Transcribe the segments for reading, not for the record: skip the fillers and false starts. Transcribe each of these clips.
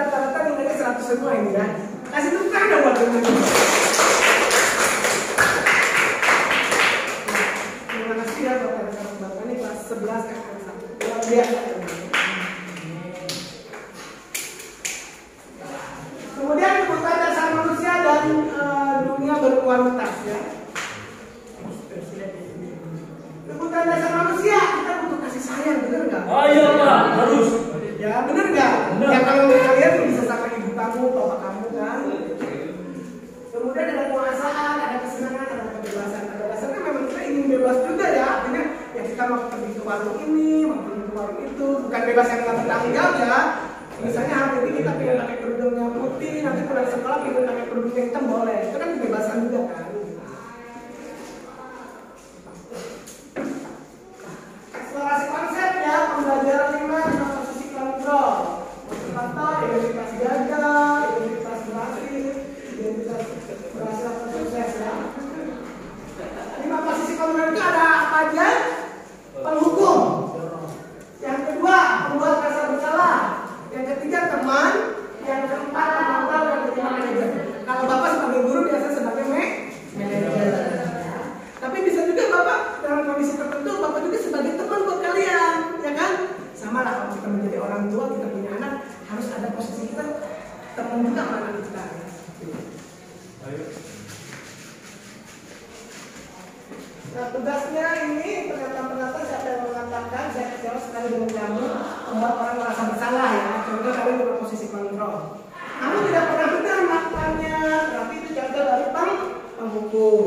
rata-rata nilainya 100 semua ini ya. Kasih tepuk tangan dong buat teman-teman. Terima kasih ya buat anak-anak Bapak ini kelas 11 KKN 1. Luar biasa. Kemudian kebutuhan dasar manusia dan dunia berkualitas ya. Kebutuhan dasar manusia, kita butuh kasih sayang, bener nggak? Oh iya Pak, harus. Ya bener nggak? Ya kalau kalian bisa sama ibu kamu, bapak kamu kan. Kemudian ada penguasaan, ada kesenangan, ada kebebasan. Kebebasan kan memang kita ingin bebas juga ya. Artinya ya kita mau pergi ke warung ini, mau pergi ke warung itu. Bukan bebas yang nggak bertanggung jawab ya. Misalnya hari ini kita pengen pakai kerudungnya putih, nanti pulang sekolah pengen pakai kerudungnya hitam boleh. Itu kan kebebasan juga kan. Eksplorasi konsep ya, pembelajaran 5 posisi kontrol, motivator, identitas gagal, identitas berhasil, identitas berhasil atau sukses ya. 5 posisi kontrol itu ada apa aja? Penghukum. Yang kedua, membuat rasa bersalah. Yang ketiga, teman. Yang keempat, penonton. Yang kelima, manajer. Kalau Bapak sebagai guru biasa sebagai manajer. Tapi bisa juga Bapak dalam kondisi tertentu Bapak juga sebagai teman buat kalian, ya kan? Sama lah kalau kita menjadi orang tua, kita punya anak, harus ada posisi kita teman juga sama anak kita. Nah tugasnya ini pernyataan siapa yang mengatakan saya kecewa sekali dengan kamu, membuat orang merasa bersalah ya. Contoh kalian dalam posisi kontrol. Kamu tidak pernah benar melakukannya, berarti itu contoh dari penghukum.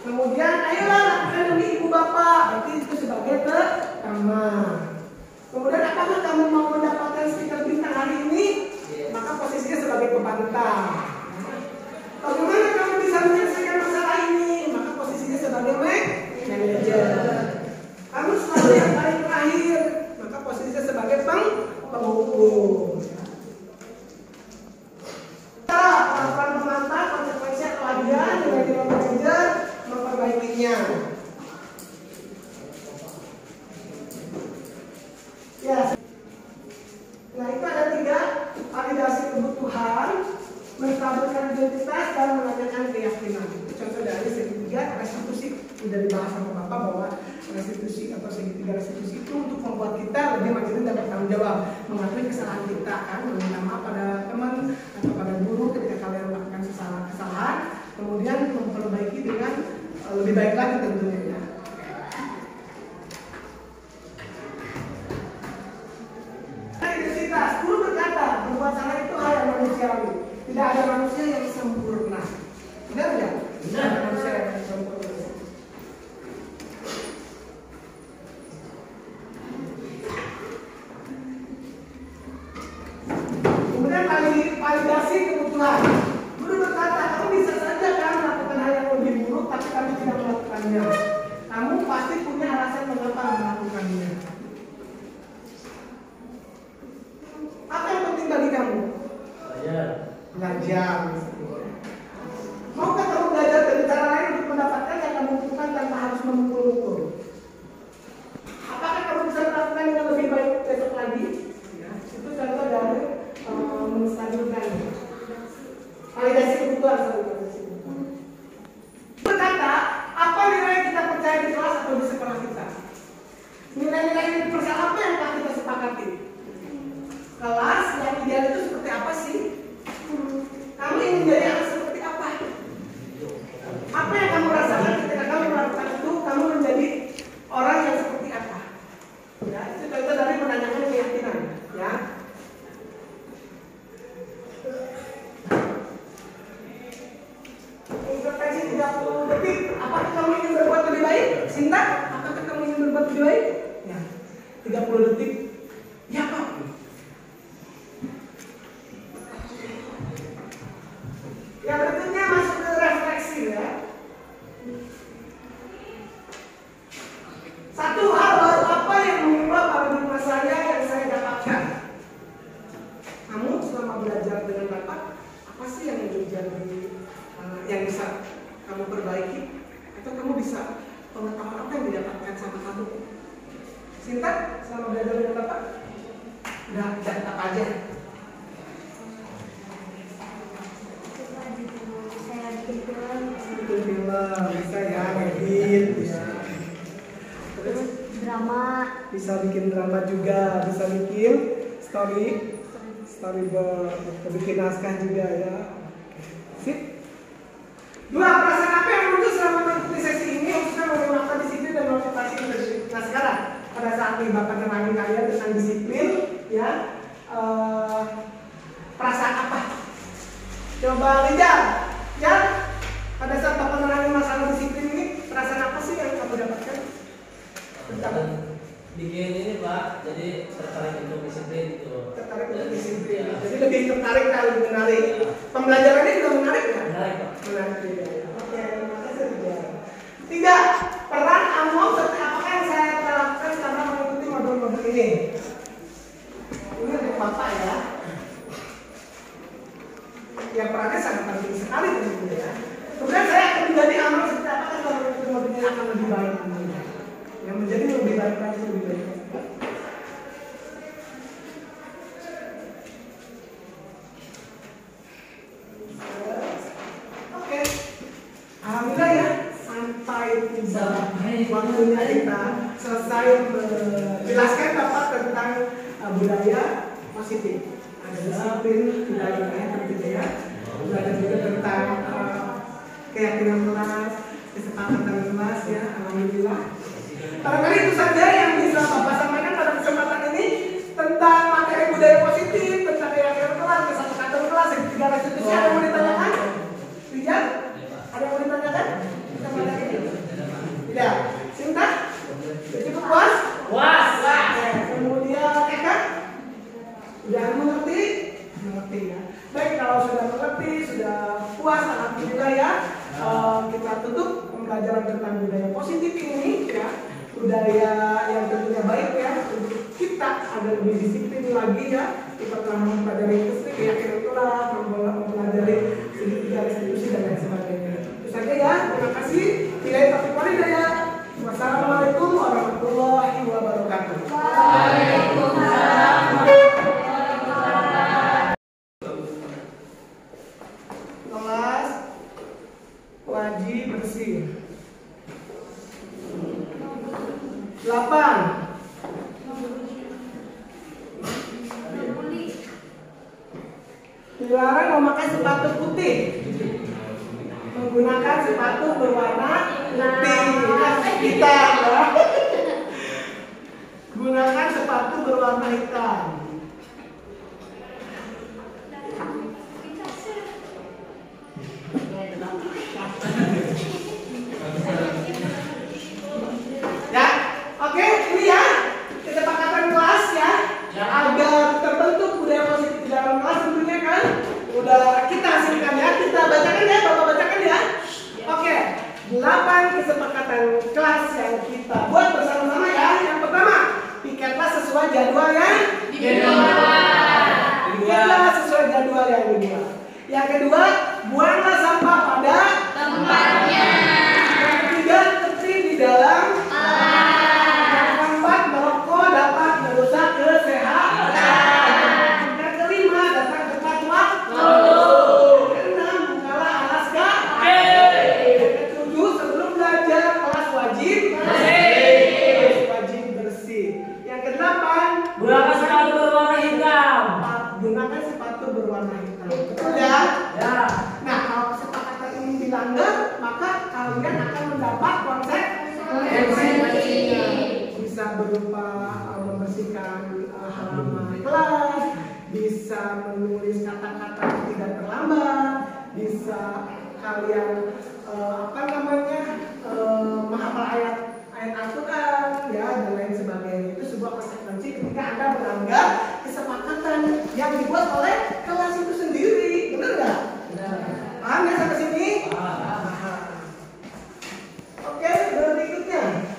Kemudian ayolah lakukan demi ibu bapak, berarti itu sebagai teman. Kemudian apakah kamu mau mendapatkan stiker bintang hari ini? Maka posisinya sebagai pembantah. Bagaimana kamu bisa menyelesaikan masalah ini? Maka posisinya sebagai manajer. Kamu selalu yang paling terakhir, maka posisinya sebagai penghukum. Peraturan pemantau, konsekuensi pelajaran dengan di manajer memperbaikinya. Ya. Nah itu ada 3 validasi kebutuhan, menstabilkan identitas dan menanyakan keyakinan. Itu contoh dari segitiga restitusi. Sudah dibahas sama Bapak bahwa restitusi atau segitiga restitusi itu untuk membuat kita lebih mandiri dan bertanggung jawab, mengakui kesalahan kita kan, meminta maaf pada teman atau pada guru ketika kalian melakukan kesalahan, kemudian memperbaiki dengan lebih baik lagi tentunya ya. Identitas, guru berkata berbuat salah itu hal yang manusiawi. Tidak ada manusia yang sempurna. Benar nggak? Tidak ada manusia yang sempurna. Kemudian validasi kebutuhan. Guru berkata, kamu bisa saja kan melakukan hal yang lebih buruk, tapi kamu tidak melakukannya. Kamu pasti punya alasan mengapa melakukannya. Apa yang penting bagi kamu? Belajar. Maukah kamu belajar dari cara lain untuk mendapatkan yang kamu butuhkan tanpa harus memukul-mukul? Apakah kamu bisa melakukan yang lebih baik besok lagi? Ya, itu contoh dari menstabilkan validasi kebutuhan. Berkata, apa nilai yang kita percaya di kelas atau di sekolah kita? Nilai-nilai universal apa yang telah kita sepakati? Kelas yang ideal itu seperti apa sih? Kamu ingin jadi anak seperti apa? Apa yang kamu rasakan ketika kamu melakukan itu? Kamu menjadi orang yang seperti apa? Ya, itu contoh dari menanyakan keyakinan. Ya. Intervensi 30 detik. Apakah kamu ingin berbuat lebih baik? Sinta, apakah kamu ingin berbuat lebih baik? Ya. 30 detik. Ya, Pak. Yang berikutnya masuk ke refleksi ya. Satu hal baru apa yang mengubah paradigma saya yang saya dapatkan? Kamu selama belajar dengan Bapak, apa sih yang menjadi yang bisa kamu perbaiki? Atau kamu bisa pengetahuan apa yang didapatkan sama kamu? Sinta, selama belajar dengan Bapak, udah tetap aja. bisa ya, ngedit ya. Terus drama, bisa bikin drama juga, bisa bikin storyboard, bikin naskah juga ya. Sip. Dua, perasaan apa yang muncul selama mengikuti sesi ini khususnya menggunakan disiplin dan motivasi leadership. Nah sekarang pada saat nih Bapak nerangin kalian tentang disiplin, ya perasaan apa? Coba Lijal, ya pada saat Bapak nerangin masalah disiplin ini, perasaan apa sih yang kamu dapatkan? Bikin ini Pak, jadi tertarik untuk disiplin gitu. Tertarik untuk disiplin, ya. Jadi lebih tertarik kali menarik. Pembelajarannya juga menarik ya? Menarik Pak. Menarik juga. Oke, terima kasih Lijal. Tiga, peran Among seperti apakah yang saya terapkan selama mengikuti modul-modul ini? Ini untuk Bapak ya. Ya perannya sangat penting sekali tentunya ya. Kemudian saya akan menjadi Among seperti apakah selama mengikuti modul ini akan lebih baik tentunya. Yang menjadi lebih baik lagi lebih baik. Oke, alhamdulillah ya sampai tiba waktunya kita selesai menjelaskan Bapak tentang budaya positif. Ada disiplin budayanya tentunya ya. Belajar juga tentang keyakinan kelas, kesepakatan kelas ya. Alhamdulillah. Barangkali itu saja yang bisa Bapak sampaikan pada kesempatan ini tentang materi budaya positif, tentang keyakinan kelas, kesepakatan kelas, segitiga restitusi. Ada yang mau ditanyakan? Rijal? Ada yang mau ditanyakan? Tentang materi ini? Tidak. Sinta? Cukup puas? Puas. Kemudian Eka? Sudah mengerti? Mengerti ya. Baik, kalau sudah mengerti, sudah puas, alhamdulillah ya. Kita tutup pembelajaran tentang budaya positif ini ya. Budaya yang tentunya baik ya untuk kita agar lebih disiplin lagi ya. Kita telah mempelajari keyakinan kelas, mempelajari segitiga restitusi dan lain sebagainya. Itu saja ya. Terima kasih. Billahi taufiq wal hidayah. Wassalamualaikum warahmatullahi wabarakatuh. Waalaikumsalam. Kelas wajib bersih. 8. Dilarang memakai sepatu putih. Menggunakan sepatu berwarna putih. Hitam ya. Gunakan sepatu berwarna hitam. Ya, oke, ini ya kesepakatan kelas ya, agar terbentuk budaya positif di dalam kelas tentunya kan, udah kita hasilkan ya, kita bacakan ya, Bapak bacakan ya. Oke, 8 kesepakatan kelas yang kita buat bersama-sama ya. Yang pertama, piketlah sesuai jadwal yang piketlah sesuai jadwal yang kedua. Yang kedua, buanglah sampah pada tempatnya. Yang ketiga, tertib di dalam. Yang keempat, merokok dapat merusak kesehatan. Yang kelima, datang tepat waktu. Yang keenam, bukalah alas kaki. Yang ketujuh, sebelum belajar kelas wajib bersih. Yang kedelapan, Gunakan sepatu berwarna hitam. gunakan sepatu berwarna hitam. Betul ya? Ya. Nah, kalau kesepakatan ini dilanggar, maka kalian akan mendapat konsekuensinya. Bisa berupa membersihkan halaman kelas, bisa menulis kata-kata yang tidak terlambat, bisa kalian menghafal ayat Al-Quran ya dan lain sebagainya. Itu sebuah konsekuensi ketika Anda melanggar kesepakatan yang dibuat oleh kelas itu sendiri. Benar nggak? Paham ya sampai sini? Oke, berikutnya.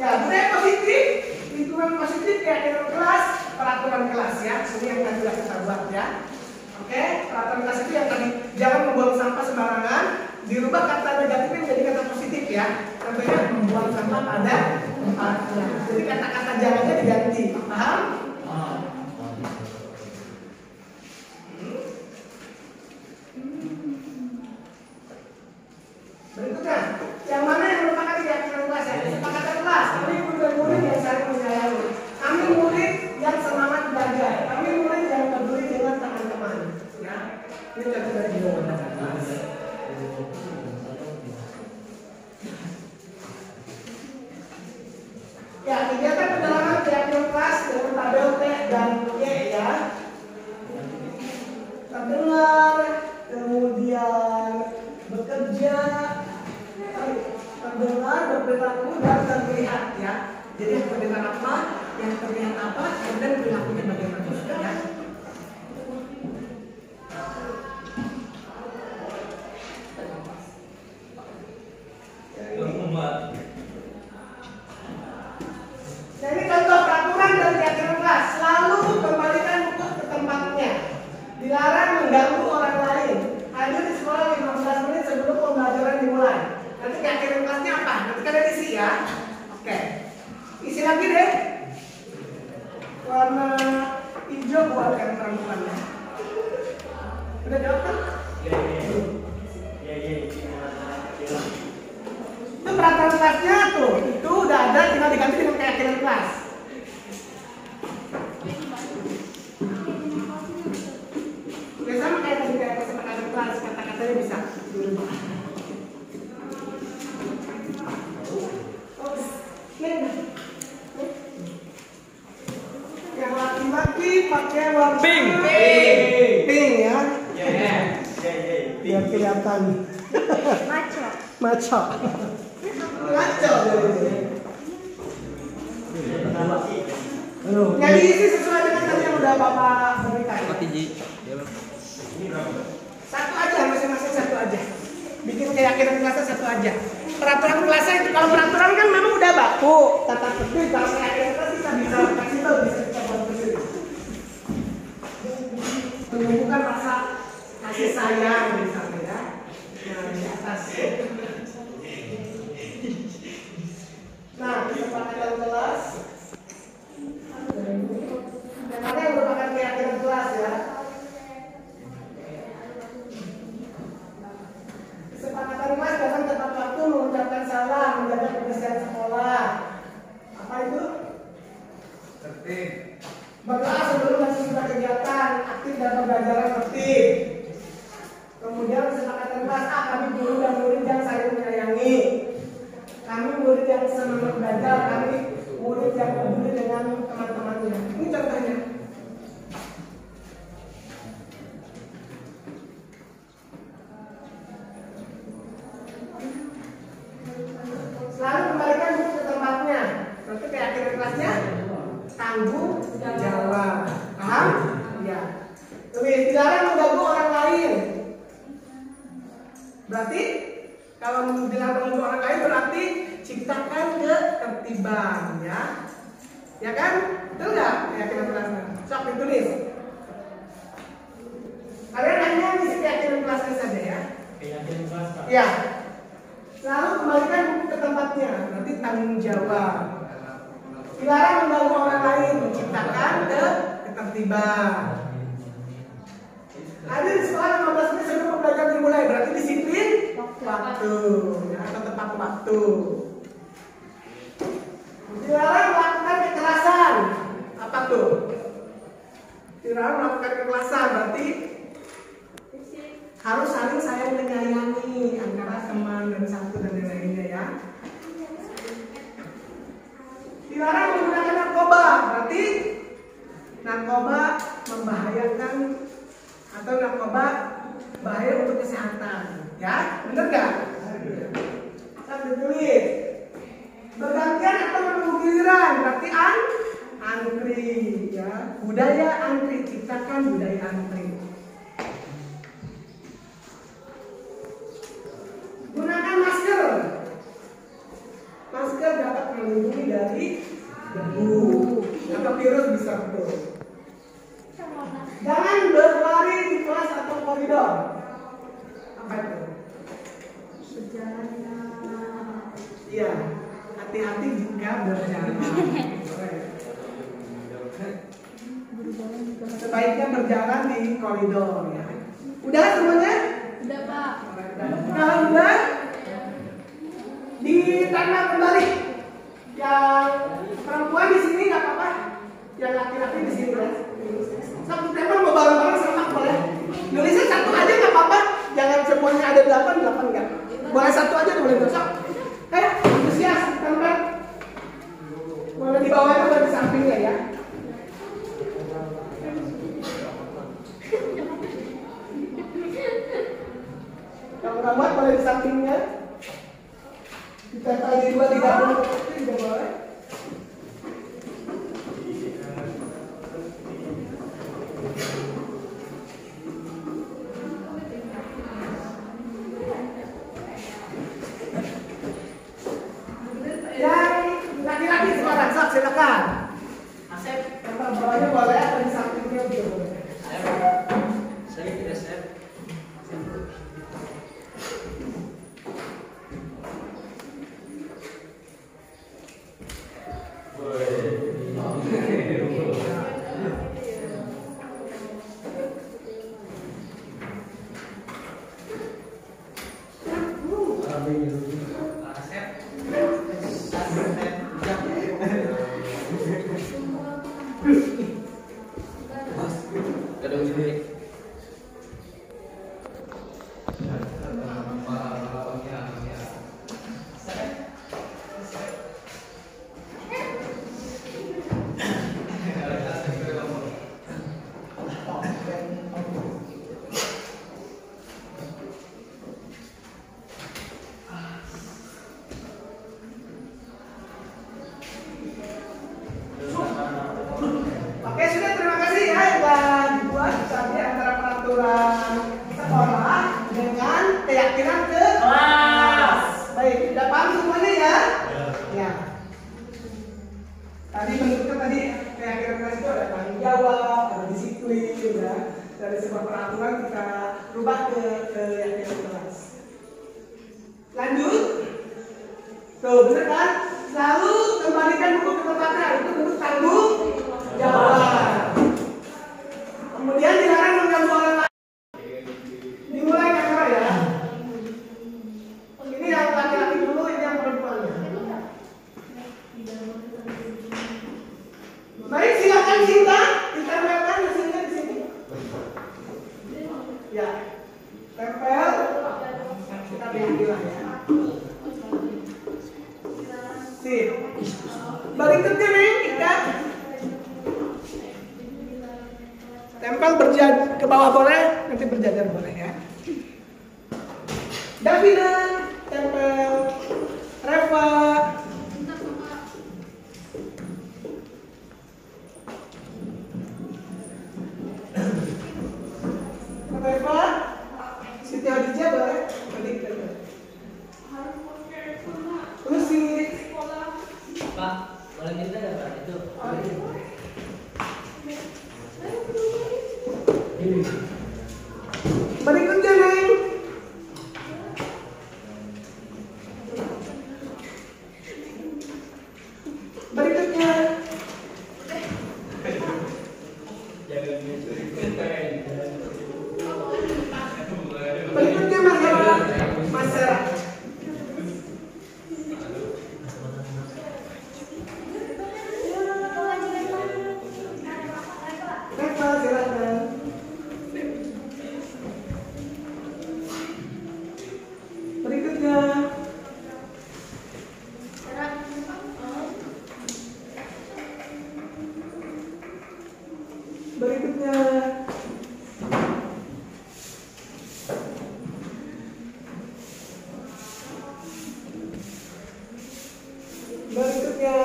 Ya, budaya positif, lingkungan positif, keyakinan kelas, peraturan kelas ya. Ini yang tadi kita buat ya. Oke, peraturan kelas itu yang tadi, jangan membuang sampah sembarangan, dirubah kata negatifnya menjadi kata positif ya. Contohnya membuang sampah pada tempatnya. Jadi kata-kata jangannya diganti, paham? Ya, kegiatan penjalanan keyakinan kelas dengan tabel T dan Y ya. Terdengar, kemudian bekerja, terdengar, berperilaku dan terlihat ya. Jadi yang terdengar apa, yang terlihat apa, kemudian perilakunya bagaimana ya. Jadi contoh peraturan dan keyakinan kelas, selalu kembalikan buku ke tempatnya. Dilarang mengganggu orang lain. Hadir di sekolah 15 menit sebelum pembelajaran dimulai. Nanti keyakinan kelasnya apa? Nanti kalian isi ya. Oke. Isi lagi deh. Warna hijau buat yang perempuan ya. Udah jawab kan? Iya. Itu peraturan kelasnya tuh. Itu udah ada, tinggal diganti dengan keyakinan kelas. Ya sama kayak tadi kayak kesepakatan kelas, kata-katanya bisa dirubah. Yang laki-laki pakai warna Pink. Pink ya. Iya. Biar kelihatan. Maco. Maco. Maco. Yang diisi sesuai dengan tadi yang udah Bapak berikan. Satu aja, masing-masing satu aja. Bikin keyakinan kelasnya satu aja. Peraturan kelasnya itu, kalau peraturan kan memang udah baku, tata tertib. Kalau keyakinan kelas kita bisa kasih tahu, bisa kita buat sendiri. Menunjukkan rasa kasih sayang misalnya ya. Nah di atas. Nah kesepakatan kelas. Yang mana yang merupakan keyakinan kelas ya. Kesepakatan kelas datang tepat waktu, mengucapkan salam, menjaga kebersihan sekolah. Apa itu? Tertib. Berdoa sebelum dan sesudah kegiatan, aktif dan pembelajaran tertib. Kemudian kesepakatan kelas A, kami guru dan murid yang saling menyayangi. Kami murid yang semangat belajar, kami murid yang peduli dengan teman-temannya. Ini contohnya. Selalu kembalikan buku ke tempatnya. Berarti keyakinan kelasnya tanggung jawab. Paham? Ya. Tulis, dilarang mengganggu orang lain. Berarti kalau dilarang mengganggu orang lain berarti ciptakan ketertiban ya. Ya kan? Betul nggak keyakinan kelasnya? Sok ditulis. Kalian hanya mengisi keyakinan kelasnya saja ya. Keyakinan kelas. Ya. Lalu kembalikan buku ke tempatnya, nanti tanggung jawab. Dilarang mengganggu orang lain, menciptakan ketertiban. Hadir di sekolah 15 menit sebelum pembelajaran dimulai, berarti disiplin waktu, ya, atau tepat waktu. Dilarang melakukan kekerasan, apa tuh? Dilarang melakukan kekerasan, berarti harus saling sayang menyayangi antara teman dan satu dan lainnya ya. Dilarang menggunakan narkoba, berarti narkoba membahayakan atau narkoba bahaya untuk kesehatan, ya, bener nggak? Sambil tulis. Bergantian atau menunggu giliran, berarti antri, ya. Budaya antri, ciptakan budaya antri. Gunakan masker. Masker dapat melindungi dari debu atau virus bisa betul. Jangan berlari di kelas atau koridor. Apa itu? Berjalan. Iya, hati-hati jika berjalan. Sebaiknya berjalan di koridor ya. Udah semuanya? Udah Pak. Kalau udah ditambah kembali. Yang perempuan di sini nggak apa-apa. Yang laki-laki di sini ya. Satu tempat mau bareng-bareng sama boleh. Nulisnya satu aja nggak apa-apa. Jangan semuanya ada 8 nggak. Boleh satu aja boleh besok. Antusias tempat. Ditempel di 230 itu juga boleh. Yang laki-laki sekarang, sok silakan. Asep, Tempel bawahnya boleh, atau di sampingnya juga boleh. saya tidak Asep. Kadang gini. Oke, sudah, terima kasih ya telah dibuat tadi antara peraturan sekolah dengan keyakinan kelas. Baik, sudah paham semuanya ya? Ya. Tadi bentuknya tadi keyakinan kelas itu ada tanggung jawab, ada disiplin, ya. Dari sebuah peraturan kita rubah ke keyakinan kelas. Lanjut. Tuh, bener kan? Selalu kembalikan buku ke tempatnya, itu bentuk tanggung jawab. Kemudian dilarang mengganggu orang lain. Dimulai kamera ya. Ini yang laki-laki dulu, ini yang perempuannya. Baik, silakan Cinta, ditempelkan hasilnya di sini. Ya, tempel. Kita bilang ya. Sip. Berikutnya nih kita tempel berjajar ke bawah boleh, nanti berjajar boleh ya. Davina tempel, Reva, Reva, Siti Hadijah boleh, terus si Pak, boleh minta nggak Pak itu? berikutnya nih. Berikutnya. Berikutnya masyarakat. Reva, silakan. Berikutnya. Berikutnya. Berikutnya.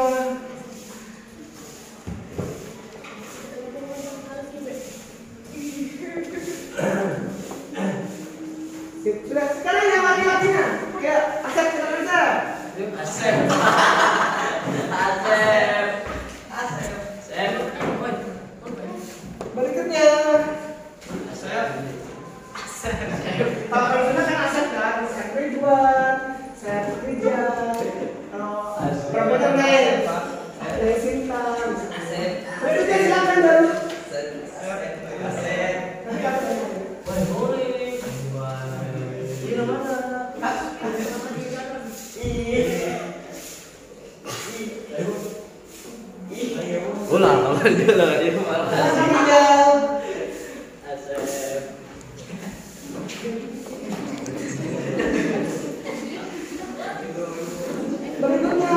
Sudah, sekarang yang laki-lakinya. Ya, Asep, silakan Asep. Asep. Asep. Asep. Asep. Berikutnya. Asep. Asep. Kalau perempuan kan Asep kan, Asep Ridwan, Asep Rijal, kalau perempuan lain, dari Sinta. Asep. Berikutnya silakan baru. Asep. Boleh. Ini mana? Ulang, dia malah. Asep Rijal. Asep. Berikutnya.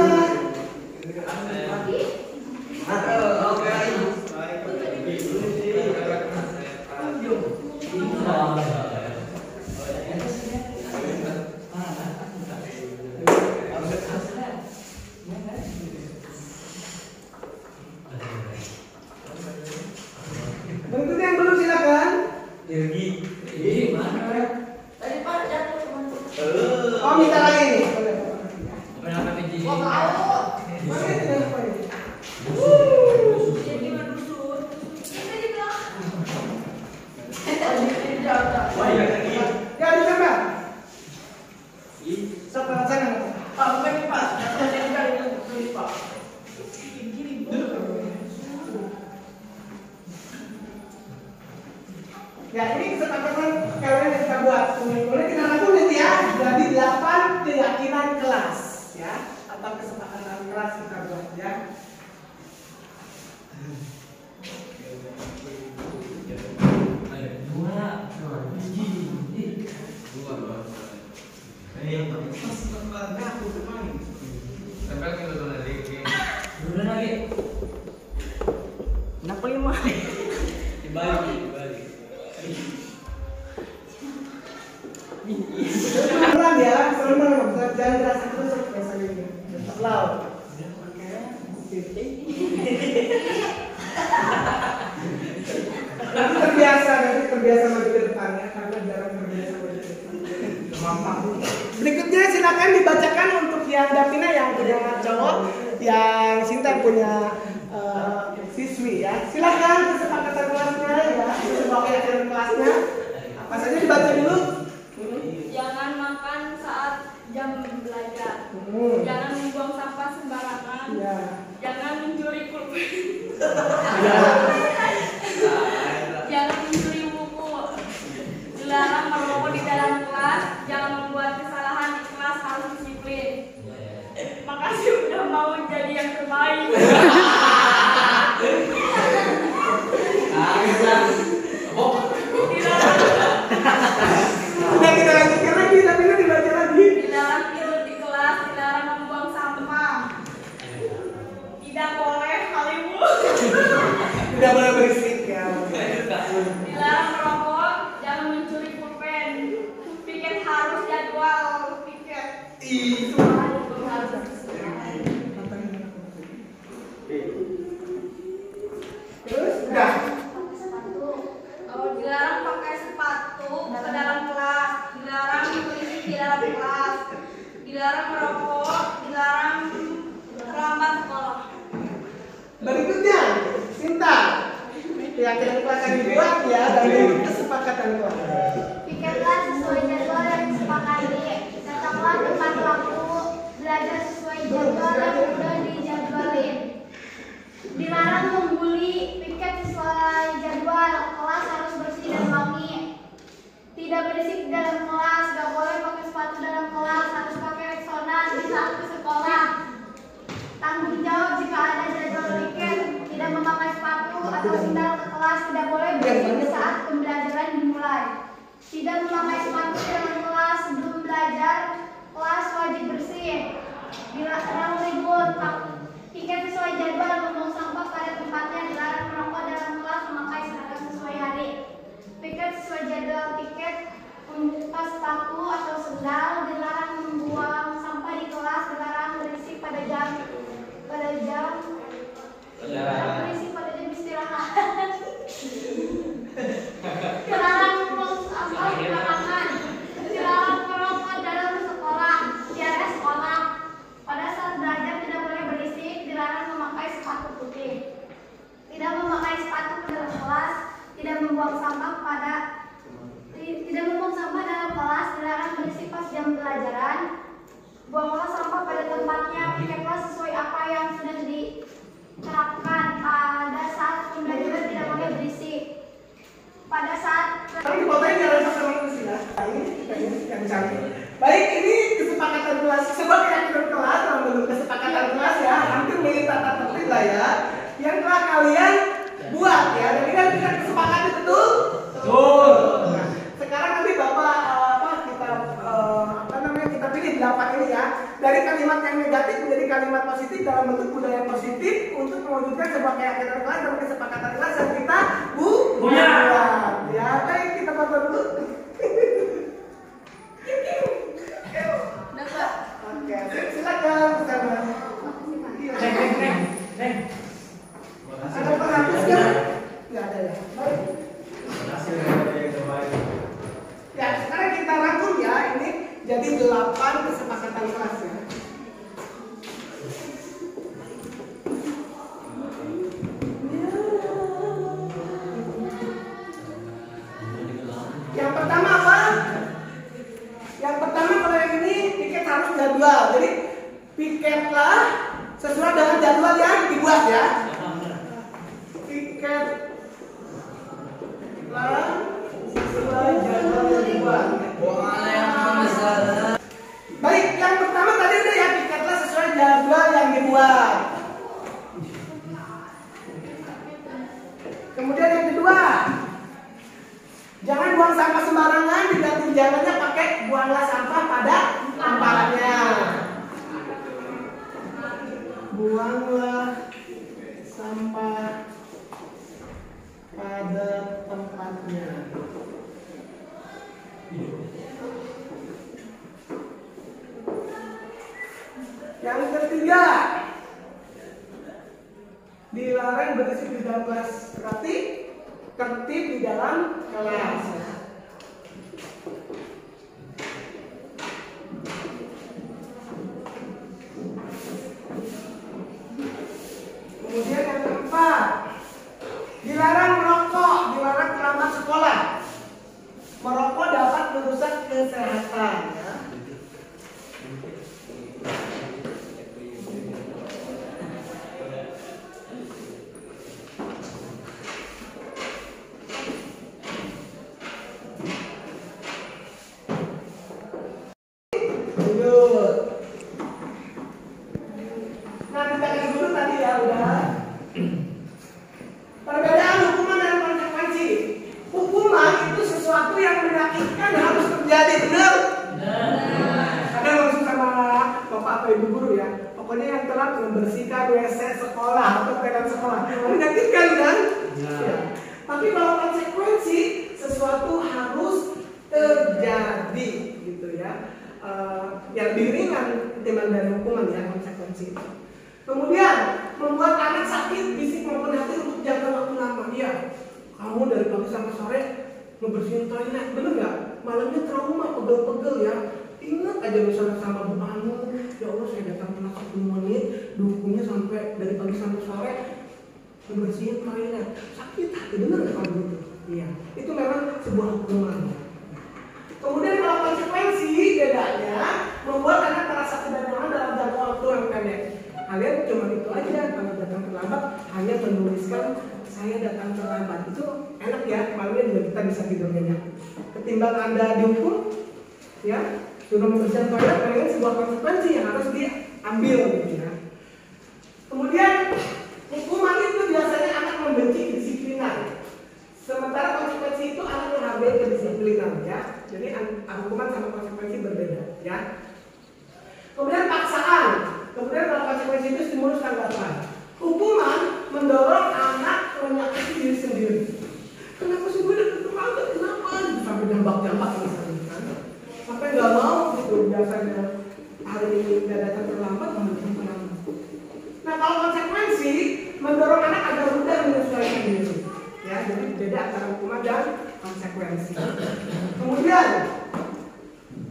Wah, tahu. Mana itu yang apa ini? Jadi menusun. Itu juga. Wah, ya lagi. Ya, di sana. Sebelah sana. Pak, bukan ini, Pak. Jadi kali ini, Pak. Ya, ini kesepakatan kalian yang kita buat. Boleh kita lakukan ya. Jadi 8 keyakinan kelas, ya, atau kesepakatan kelas kita buat, ya. Dua lagi. Kenapa 5? Dibalik. Pelan ya, pelan, jangan dirasa terus biasanya ini. Tetap laut. Nanti terbiasa maju ke depannya karena jarang terbiasa maju ke depan. Berikutnya silakan dibacakan untuk yang Davina yang punya cowok, yang Sinta punya siswi ya. Silakan kesepakatan kelasnya ya, sebagai ajaran kelasnya. Apa saja dibaca dulu. Jangan makan saat jam belajar. Jangan membuang sampah sembarangan. Ya. Jangan mencuri pulpen. Ya. Jangan mencuri buku. Dilarang merokok di dalam kelas. Jangan membuat kesalahan di kelas, harus disiplin. Makasih udah mau jadi yang terbaik. Udah kita lanjutkan lagi, tapi ini dibaca lagi. Dilarang tidur di kelas. Dilarang membuang sampah. Tidak boleh Hollywood. Tidak boleh berisik ya. Dilarang merokok, jangan mencuri pulpen. Piket harus jadwal piket. Terus udah. Dilarang pakai sepatu ke dalam kelas. Dilarang berisik di dalam kelas. Dilarang merokok. Dilarang terlambat sekolah. Berikutnya, Sinta. Keyakinan kelas yang dibuat ya dari kesepakatan kelas. Pikirlah sesuai jadwal yang disepakati. Tetaplah tepat waktu. Belajar sesuai jadwal yang sudah dijadwalin. Dilarang membuli. Piket sesuai jadwal. Kelas harus bersih dan wangi. Tidak berisik di dalam kelas. Gak boleh pakai sepatu dalam kelas. Harus pakai Rexona di saat ke sekolah. Tanggung jawab jika ada jadwal piket. Tidak memakai sepatu atau sandal ke kelas. Tidak boleh berisik saat pembelajaran dimulai. Tidak memakai sepatu dalam kelas sebelum belajar. Kelas wajib bersih. Dilarang ribut. Piket sesuai jadwal. Membuang sampah pada tempatnya. Dilarang merokok dalam kelas. Memakai seragam sesuai hari. Piket sesuai jadwal piket. Membuka sepatu atau sandal. Dilarang membuang sampah di kelas. Dilarang berisik pada jam berisik pada jam istirahat. Dilarang membuang sampah di lapangan. Dilarang merokok dalam sekolah, di area sekolah. Pada saat belajar tidak boleh berisik. Dilarang memakai sepatu putih. Tidak memakai sepatu ke dalam kelas. Tidak membuang sampah dalam kelas. Dilarang berisik pas jam pelajaran. Buanglah sampah pada tempatnya. Pikirlah sesuai apa yang sudah diterapkan. Pada saat pembelajaran tidak boleh berisik. Pada saat Tapi fotonya jangan sampai manusia ya. Ini yang cantik. Baik, ini kesepakatan kelas. Sebuah keyakinan kelas dalam bentuk kesepakatan kelas ya. Hampir mirip tata tertib lah ya. Yang telah kalian buat ya. Dan ini kan kita kesepakatan betul. Nah, sekarang nanti Bapak kita pilih 8 ini ya. Dari kalimat yang negatif menjadi kalimat positif dalam bentuk budaya positif untuk mewujudkan sebuah keyakinan kelas dan kesepakatan kelas yang kita buat. Ya, baik kita baca dulu. Oke, silakan bersama. Ada penghapus kan? Nggak ada ya. Baik. Ya, sekarang kita rangkum ya. Ini jadi 8 kesepakatan kelas ya. Jadi piketlah sesuai dengan jadwal yang dibuat ya. Piketlah sesuai jadwal yang dibuat. Baik, yang pertama tadi udah ya, piketlah sesuai jadwal yang dibuat. Kemudian yang kedua, jangan buang sampah sembarangan, diganti jangannya pakai buanglah sampah pada tempatnya. Buanglah sampah pada tempatnya. Yang ketiga, dilarang berisik di dalam kelas. Berarti tertib di dalam kelas. Kemudian yang keempat, dilarang merokok, dilarang terlambat sekolah. Merokok dapat merusak kesehatan. Ya. Membersihkan WC sekolah atau tenan sekolah, menyakitkan kan? Ya. Tapi kalau konsekuensi sesuatu harus terjadi, gitu ya. Yang lebih ringan ketimbang dari hukuman ya konsekuensi. Kemudian membuat anak sakit fisik maupun hati untuk jangka waktu lama. Iya, kamu dari pagi sampai sore ngebersihin toilet, bener nggak? Malamnya trauma, pegel-pegel ya. Ingat aja misalnya sama Bu Anu, ya Allah saya datang telat 10 menit, dukungnya sampai dari pagi sampai sore membersihin toilet. Sakit hati, bener nggak kalau begitu? Iya, itu memang sebuah hukuman. Kemudian kalau konsekuensi bedanya membuat anak merasa tidak nyaman dalam jangka waktu yang pendek. Kalian cuma itu aja, kalau datang terlambat hanya menuliskan saya datang terlambat. Itu enak ya, malamnya juga kita bisa tidur nyenyak. Ketimbang Anda dihukum, ya sudah membersihkan toilet, karena sebuah konsekuensi yang harus diambil gitu ya. Kemudian hukuman itu biasanya anak membenci kedisiplinan, sementara konsekuensi itu anak menghargai kedisiplinan ya. Jadi hukuman sama konsekuensi berbeda ya. Kemudian paksaan, kemudian kalau konsekuensi itu stimulus tanggapan. Hukuman mendorong anak menyakiti diri sendiri. Kenapa sih gue udah terlambat? Kenapa? Sampai jambak-jambak misalnya. Sampai nggak mau gitu, biasanya hari ini nggak datang terlambat, datang terlambat. Nah kalau konsekuensi mendorong anak agar mudah menyesuaikan diri, ya jadi beda antara hukuman dan konsekuensi. Kemudian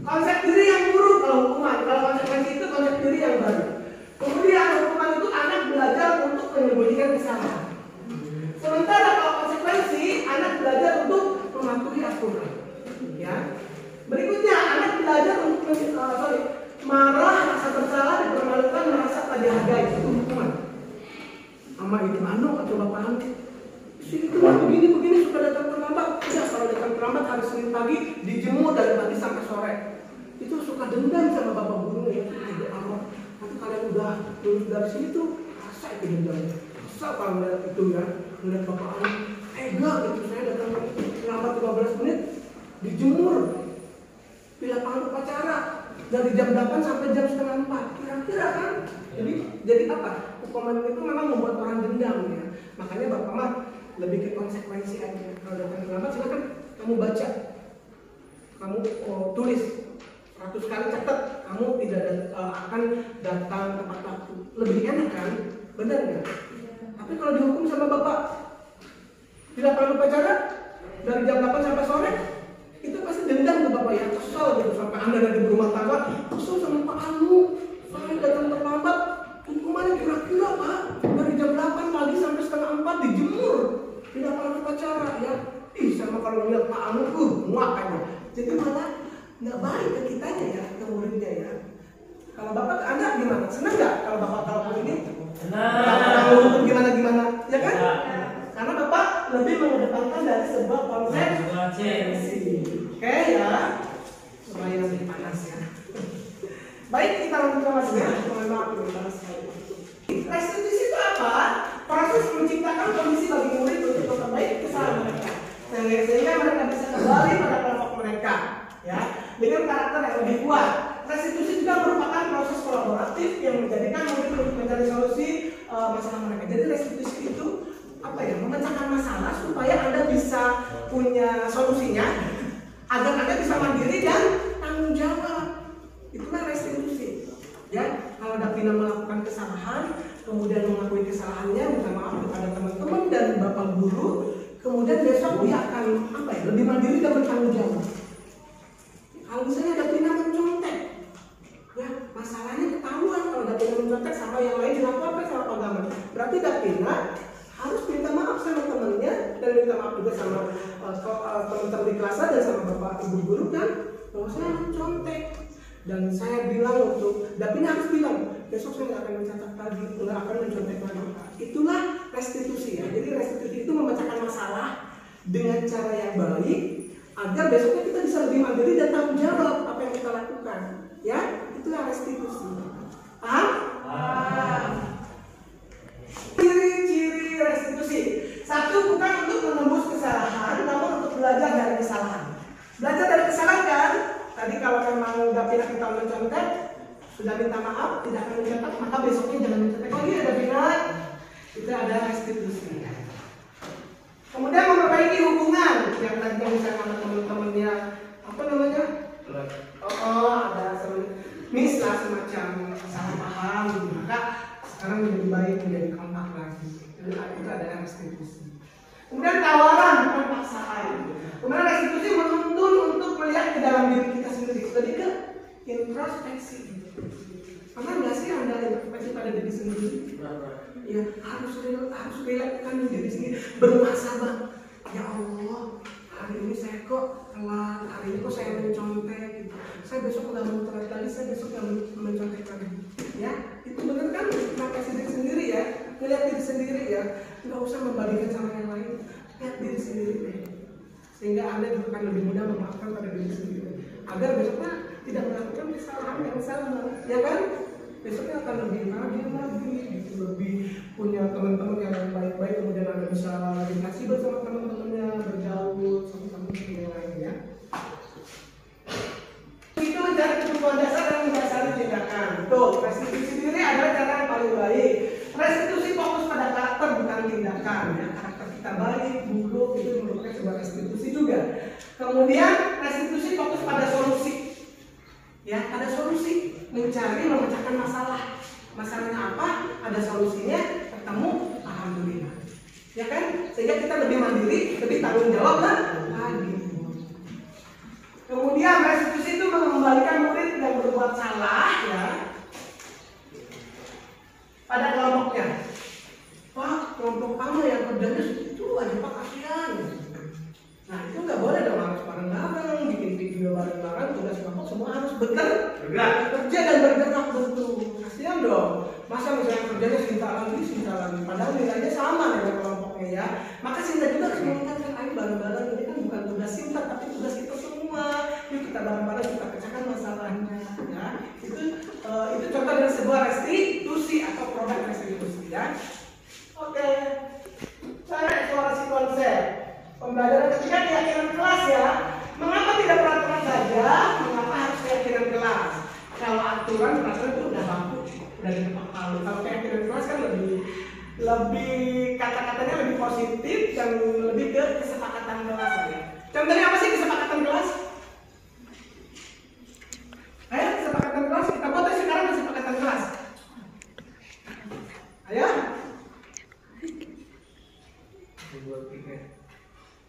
konsep diri yang buruk kalau hukuman, kalau konsekuensi itu konsep diri yang baik. Kemudian hukuman itu anak belajar untuk menyembunyikan kesalahan. Sementara kalau konsekuensi anak belajar untuk mematuhi aturan, ya. Berikutnya, anak belajar untuk marah, rasa bersalah, dipermalukan, merasa tak dihargai. Itu hukuman. Sama Ibu Anu atau Bapak Anu. Si itu begini suka datang terlambat. Tidak, kalau datang terlambat hari Senin pagi dijemur dari pagi sampai sore. Itu suka dendam sama Bapak Guru ya. Tidak apa. Nanti kalian udah lulus dari sini tuh rasa itu dendamnya. Rasa kalau melihat itu ya, melihat Bapak Anu. Enggak gitu, saya datang terlambat 15 menit dijemur di lapangan upacara dari jam 8 sampai jam setengah 4, kira-kira kan? Jadi apa? Hukuman itu memang membuat orang dendam ya. Makanya Bapak mah lebih ke konsekuensi aja. Kalau datang terlambat silakan kamu baca, kamu tulis 100 kali catat, kamu tidak akan datang tepat waktu. Lebih enak kan? Benar nggak? Tapi kalau dihukum sama Bapak di lapangan upacara dari jam 8 sampai sore, itu pasti dendam ke Bapak ya, kesel gitu. Sampai Anda dari rumah tangga kesel sama Pak Anu, saya datang terlambat, hukumannya kira-kira Pak dari jam 8 pagi sampai setengah 4 dijemur di lapangan upacara ya. Ih, sama kalau lihat Pak Anu muak aja. Jadi malah nggak baik ke kitanya ya, ke muridnya ya. Kalau Bapak, Anda gimana? Senang nggak kalau Bapak tahu ini? Senang. Kalau gimana-gimana, ya kan? Karena Bapak lebih mengedepankan dari sebuah konsep. Oke ya, lumayan lebih panas ya. Baik, kita lanjutkan lagi ya. Mohon maaf ini panas sekali. Restitusi itu apa? Proses menciptakan kondisi bagi murid untuk memperbaiki kesalahan mereka, sehingga mereka bisa kembali pada kelompok mereka, ya, dengan karakter yang lebih kuat. Restitusi juga merupakan proses kolaboratif yang menjadikan murid untuk mencari solusi masalah mereka. Jadi restitusi itu apa ya? Memecahkan masalah supaya Anda bisa punya solusinya, agar Anda bisa mandiri dan tanggung jawab. Itulah restitusi. Ya, kalau Davina melakukan kesalahan, kemudian mengakui kesalahannya, minta maaf kepada teman-teman dan bapak guru, kemudian besok dia akan apa ya? Lebih mandiri dan bertanggung jawab. Kalau misalnya Davina mencontek, ya masalahnya ketahuan kalau Davina mencontek sama yang lain dilaporkan sama agama. Berarti Davina harus minta maaf sama temannya dan minta maaf juga sama teman-teman di kelas dan sama bapak ibu guru kan, bahwa saya mencontek. Dan saya bilang untuk Davina harus bilang, besok saya nggak akan mencatat lagi, nggak akan mencontek lagi. Itulah restitusi ya. Jadi restitusi itu memecahkan masalah dengan cara yang baik, agar besoknya kita bisa lebih mandiri dan tanggung jawab apa yang kita lakukan. Ya, itulah restitusi. Paham? Ciri-ciri restitusi. Satu, bukan untuk menembus kesalahan, namun untuk belajar dari kesalahan. Belajar dari kesalahan kan? Tadi kalau memang Davina kita mencontek, sudah minta maaf, tidak akan mencontek, maka besoknya jangan mencontek lagi ya Davina. Itu ada restitusi. Kemudian memperbaiki hubungan yang tadi misalnya sama teman-temannya, apa namanya? Ada mislah semacam salah paham gitu, maka sekarang lebih baik menjadi kompak lagi. Itu adalah restitusi. Kemudian tawaran bukan paksaan. Kemudian restitusi menuntun untuk melihat ke dalam diri kita sendiri. Jadi ke introspeksi. Pernah nggak sih Anda introspeksi pada diri sendiri? Ya harus relakan diri sendiri, bermuhasabah. Ya Allah, hari ini saya kok telat, hari ini kok saya mencontek. Gitu. Saya besok nggak mau telat lagi, saya besok nggak mencontek lagi. Ya, itu benar kan? Introspeksi diri sendiri ya, melihat diri sendiri ya. Nggak usah membandingkan sama yang lain, lihat diri sendiri deh. Sehingga Anda juga akan lebih mudah memaafkan pada diri sendiri, agar besoknya tidak melakukan kesalahan yang sama, ya kan? Besoknya akan lebih rajin lagi, gitu. Lebih punya teman-teman yang baik-baik, kemudian Anda bisa lebih fleksibel sama teman-temannya, bergaul sama teman-teman yang lain ya. Itu mencari kebutuhan dasar dan mendasari tindakan. Tuh, restitusi diri adalah cara yang paling baik. Restitusi fokus pada karakter bukan tindakan ya. Karakter kita baik, buruk itu merupakan sebuah restitusi juga. Kemudian restitusi fokus pada solusi. Ya, ada solusi, mencari memecahkan masalah. Masalahnya apa? Ada solusinya, ketemu, alhamdulillah. Ya kan? Sehingga kita lebih mandiri, lebih tanggung jawab lagi. Kemudian restitusi itu mengembalikan murid yang berbuat salah ya pada kelompoknya. Pak, kelompok kamu yang kerjanya itu aja Pak, kasihan. Nah itu nggak boleh dong, harus bareng-bareng, bikin video bareng-bareng, tugas kelompok semua harus bekerja dan bergerak betul. Kasihan dong. Masa misalnya kerjanya cinta lagi, padahal nilainya sama dengan kelompoknya ya. Maka Sinta juga harus mengingatkan, ayo bareng-bareng, ini kan bukan tugas Sinta tapi tugas kita semua. Yuk kita bareng-bareng kita pecahkan masalahnya ya. Itu contoh dari sebuah restitusi atau produk restitusi ya. Oke. Cara eksplorasi konsep pembelajaran ketika keyakinan kelas ya. Mengapa tidak peraturan saja? Mengapa harus keyakinan kelas? Kalau aturan peraturan itu udah baku, udah diketok palu. Kalau keyakinan kelas kan lebih kata-katanya lebih positif dan lebih ke kesepakatan kelas ya. Contohnya apa sih kesepakatan kelas? Ayo kesepakatan kelas, kita buat sekarang kesepakatan kelas. Ayo.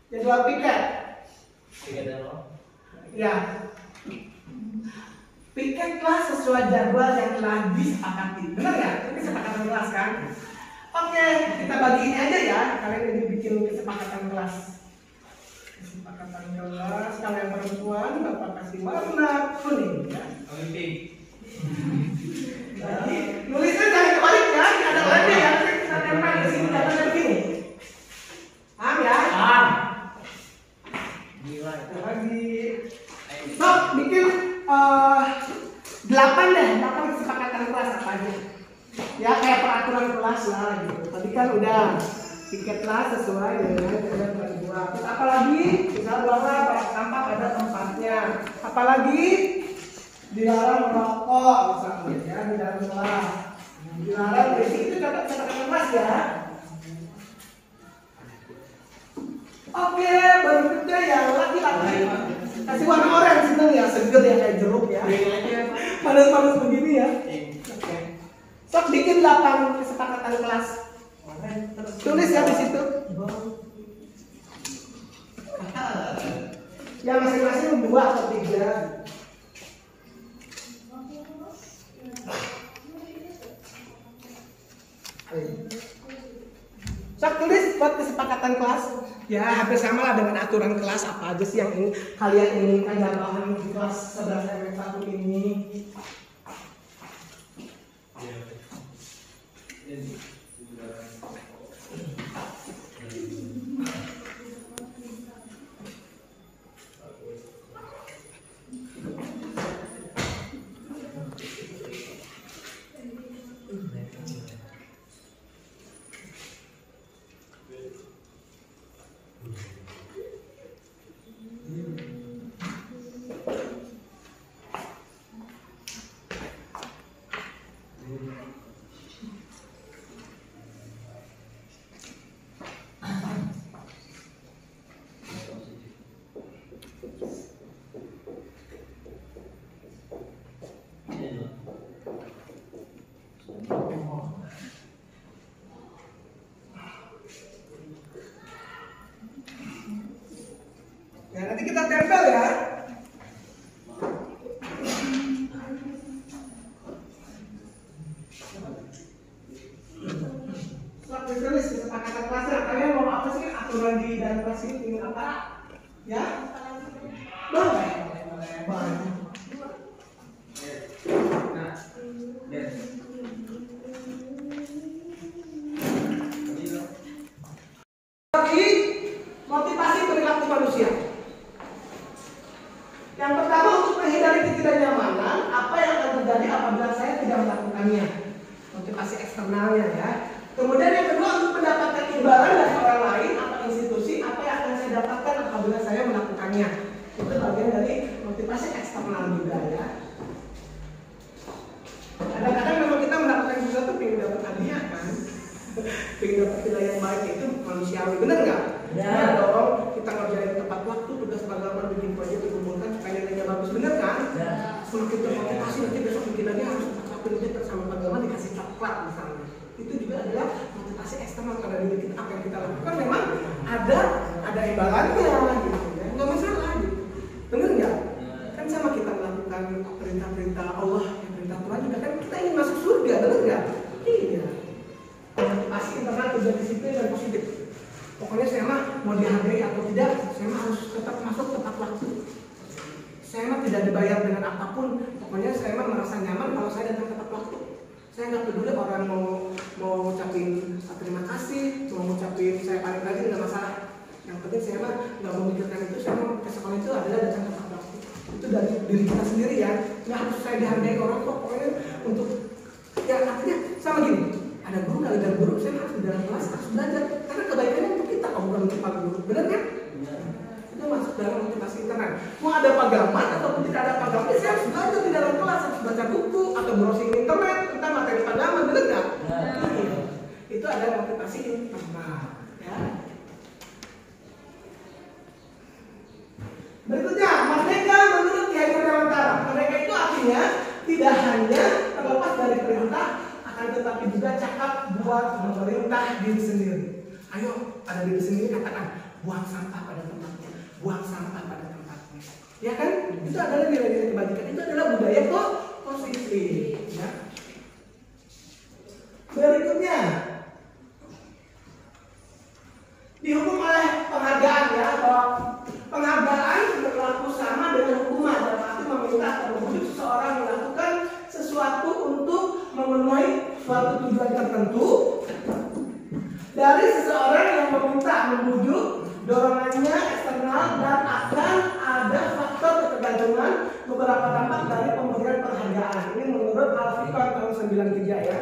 Jadwal piket. Ya. Piket kelas sesuai jadwal yang telah disepakati. Benar nggak? Itu kesepakatan kelas kan? Oke, kita bagi ini aja ya. Kalian ini bikin kesepakatan kelas. Kesepakatan kelas. Kalau yang perempuan, Bapak kasih warna kuning ya. Jadi nulisnya jangan kebalik ya, ini ada lemnya ya, kita tempel di sini datanya begini. Paham ya? Paham. Gila. Lagi. Sok bikin 8 deh, 8 kesepakatan kelas apa aja. Ya kayak peraturan kelas lah gitu. Tadi kan udah tiket kelas sesuai dengan ketentuan yang dibuat. Terus apalagi misal bahwa sampah pada tempatnya. Apalagi dilarang merokok misalnya ya di dalam kelas. Dilarang berisik itu catatan kelas ya. Oke, berikutnya yang laki-laki. Kasih warna oranye seneng ya, seger ya kayak jeruk ya. Panas-panas begini ya. Oke. Sok bikin 8 kesepakatan kelas. Tulis ya di situ. Ya masing-masing 2 atau 3. Sok tulis buat kesepakatan kelas. Ya hampir sama lah dengan aturan kelas apa aja sih yang kalian inginkan dalam di kelas 11 MF1 ini. Ya, nanti kita tempel ya. Setelah tulis kesepakatan kelasnya, kalian mau apa sih aturan di dalam kelas ini? Ingin apa? Ya? Boleh. Boleh. Motivasi perilaku manusia. Yang pertama, untuk menghindari ketidaknyamanan, apa yang akan terjadi apabila saya tidak melakukannya. Motivasi eksternalnya ya. Kemudian yang kedua, untuk mendapatkan imbalan dari orang lain atau institusi, apa yang akan saya dapatkan apabila saya melakukannya. Itu bagian dari motivasi eksternal juga ya. Kadang-kadang memang kita melakukan sesuatu pengen dapat hadiah kan, pengen dapat nilai yang baik, itu manusiawi, benar nggak? Ya dong, kita ngerjain tepat waktu, tugas pengalaman bikin proyek dikumpulkan supaya nilainya bagus, bener kan? Ya. Semakin termotivasi nanti besok bikin lagi harus tepat waktu nanti bersama pengalaman dikasih coklat misalnya. Itu juga adalah motivasi eksternal karena diri kita, apa yang kita lakukan memang ada imbalannya gitu ya, nggak masalah gitu, bener nggak? Kan sama kita melakukan perintah-perintah Allah, perintah Tuhan juga kan kita ingin masuk surga, bener nggak? Iya. Motivasi internal tujuan disiplin dan positif. Pokoknya saya mah mau dihargai atau tidak, saya mah harus tetap masuk tepat waktu. Saya mah tidak dibayar dengan apapun. Pokoknya saya mah merasa nyaman kalau saya datang tepat waktu. Saya nggak peduli orang mau ngucapin terima kasih, mau ngucapin saya paling rajin, nggak masalah. Yang penting saya mah nggak memikirkan itu. Saya mau ke sekolah itu adalah datang tepat waktu. Itu dari diri kita sendiri ya. Nggak harus saya dihargai orang kok. Pokoknya untuk ya artinya sama gini. Ada guru nggak ada guru, saya harus di dalam kelas harus belajar karena kebaikannya untuk kita, bukan untuk pak guru, benar kan? Itu masuk dalam motivasi internal. Mau ada pagaman ataupun tidak ada pagaman, saya harus belajar di dalam kelas, harus baca buku atau browsing internet tentang materi pagaman, benar nggak? Itu ada motivasi internal. Ya. Berikutnya, merdeka menurut Kiai Dewantara. Merdeka itu artinya tidak hanya terlepas dari perintah, tetapi juga cakap buat memerintah diri sendiri. Ayo, pada diri sendiri katakan, buang sampah pada tempatnya, buang sampah pada tempatnya. Ya kan? Itu adalah nilai-nilai kebajikan. Itu adalah budaya kok positif. Ya. Berikutnya, dihukum oleh penghargaan ya. Bahwa penghargaan berlaku sama dengan hukuman. Dalam arti meminta atau membujuk seseorang melakukan sesuatu suatu tujuan tertentu dari seseorang yang meminta, membujuk, dorongannya eksternal, dan akan ada faktor ketergantungan beberapa dampak dari pemberian penghargaan. Ini menurut Al-Fiqh tahun 93 ya.